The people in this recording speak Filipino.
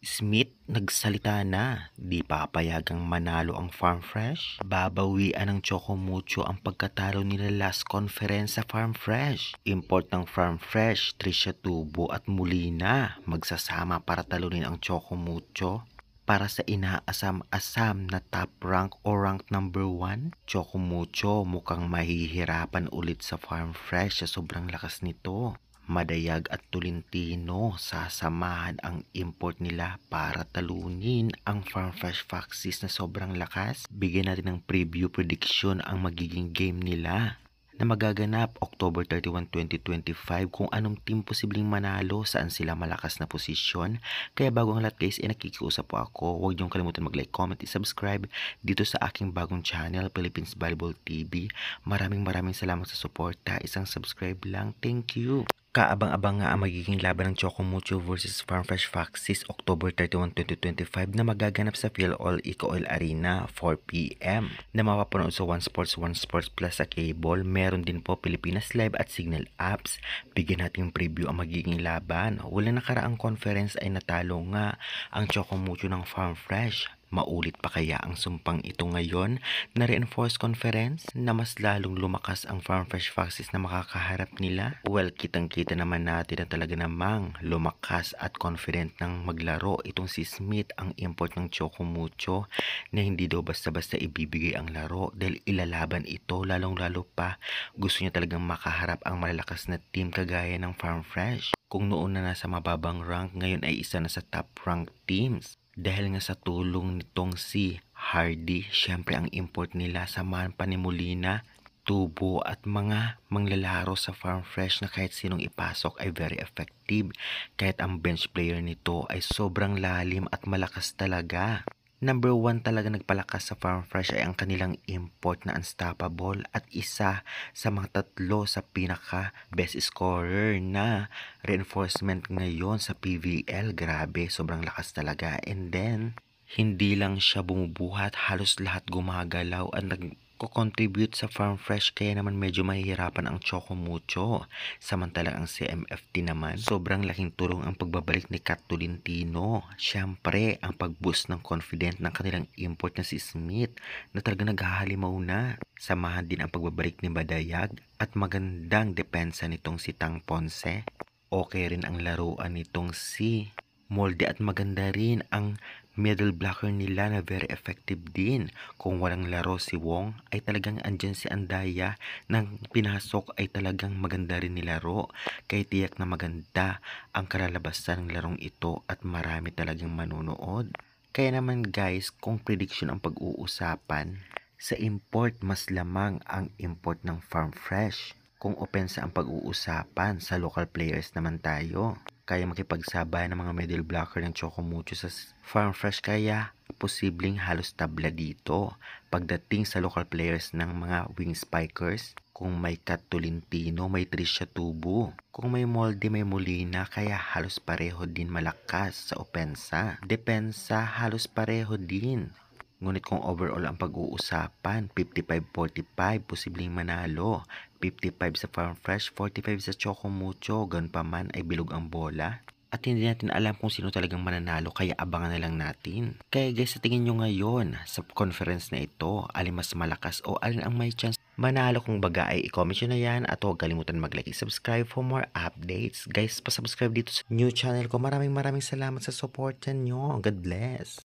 Smith nagsalita na, di papayagang manalo ang Farm Fresh. Babawian ng Choco Mucho ang pagkatalo nila last conference sa Farm Fresh. Import ng Farm Fresh, Trisha Tubo at Molina magsasama para talunin ang Choco Mucho. Para sa inaasam-asam na top rank o rank number 1, Choco Mucho mukhang mahihirapan ulit sa Farm Fresh sa sobrang lakas nito. Madayag at Tolentino sasamahan ang import nila para talunin ang Farm Fresh Foxes na sobrang lakas. Bigyan natin ng preview prediction ang magiging game nila na magaganap October 31, 2025 kung anong team posibleng manalo, saan sila malakas na posisyon. Kaya bago ang lahat guys, nakikiusap po ako. Huwag niyong kalimutan mag-like, comment, subscribe dito sa aking bagong channel, Philippines Volleyball TV. Maraming salamat sa suporta. Isang subscribe lang. Thank you. Kaabang-abang nga ang magiging laban ng Choco Mucho versus Farm Fresh Foxes October 31, 2025 na magaganap sa PhilAll Eco Oil Arena 4 p.m. na mapapanood sa One Sports Plus sa cable. Meron din po Pilipinas Live at Signal Apps. Bigyan natin preview ang magiging laban. Wala nakaraang conference ay natalo nga ang Choco Mucho ng Farm Fresh. Maulit pa kaya ang sumpang ito ngayon na reinforced conference na mas lalong lumakas ang Farm Fresh Foxes na makakaharap nila? Well, kitang-kita naman natin na talaga namang lumakas at confident ng maglaro itong si Smith, ang import ng Choco Mucho, na hindi daw basta-basta ibibigay ang laro dahil ilalaban ito, lalong-lalo pa gusto niya talagang makaharap ang malalakas na team kagaya ng Farm Fresh. Kung noon na nasa mababang rank, ngayon ay isa na sa top rank teams. Dahil nga sa tulong nitong si Hardy, syempre ang import nila samahan pa ni Molina, Tubo at mga manglalaro sa Farm Fresh na kahit sinong ipasok ay very effective. Kahit ang bench player nito ay sobrang lalim at malakas talaga. Number 1 talaga nagpalakas sa Farm Fresh ay ang kanilang import na unstoppable at isa sa mga tatlo sa pinaka best scorer na reinforcement ngayon sa PVL. Grabe, sobrang lakas talaga. And then, hindi lang siya bumubuhat, halos lahat gumagalaw at nagko-contribute sa Farm Fresh, kaya naman medyo mahihirapan ang Choco Mucho. Samantalang ang CMFT naman, sobrang laking tulong ang pagbabalik ni Kat Tolentino. Syempre, ang pag-boost ng confident ng kanilang import na si Smith na talaga naghahalimaw na. Samahan din ang pagbabalik ni Badayag at magandang depensa nitong si Tang Ponce. Okay rin ang laruan nitong si Molde at maganda rin ang middle blocker nila na very effective din. Kung walang laro si Wong ay talagang andyan si Andaya, nang pinasok ay talagang maganda rin nilaro. Kaya tiyak na maganda ang kalalabasan ng larong ito at marami talagang manunood. Kaya naman guys, kung prediction ang pag-uusapan, sa import mas lamang ang import ng Farm Fresh. Kung opensa ang pag-uusapan, sa local players naman tayo. Kaya makipagsabayan ng mga middle blocker ng Choco Mucho sa Farm Fresh, kaya posibleng halos tabla dito. Pagdating sa local players ng mga wing spikers, kung may Kat Tolentino, may Trisha Tubo. Kung may Molde, may Molina, kaya halos pareho din malakas sa opensa. Depensa, halos pareho din. Ngunit kung overall ang pag-uusapan, 55-45, posibleng manalo. 55 sa Farm Fresh, 45 sa Choco Mucho, ganun pa man ay bilog ang bola. At hindi natin alam kung sino talagang mananalo, kaya abangan na lang natin. Kaya guys, sa tingin nyo ngayon sa conference na ito, alin mas malakas o alin ang may chance manalo? Kung baga ay i-comment nyo na yan at huwag kalimutan mag-like, subscribe for more updates. Guys, pa-subscribe dito sa new channel ko. Maraming salamat sa support nyo. God bless.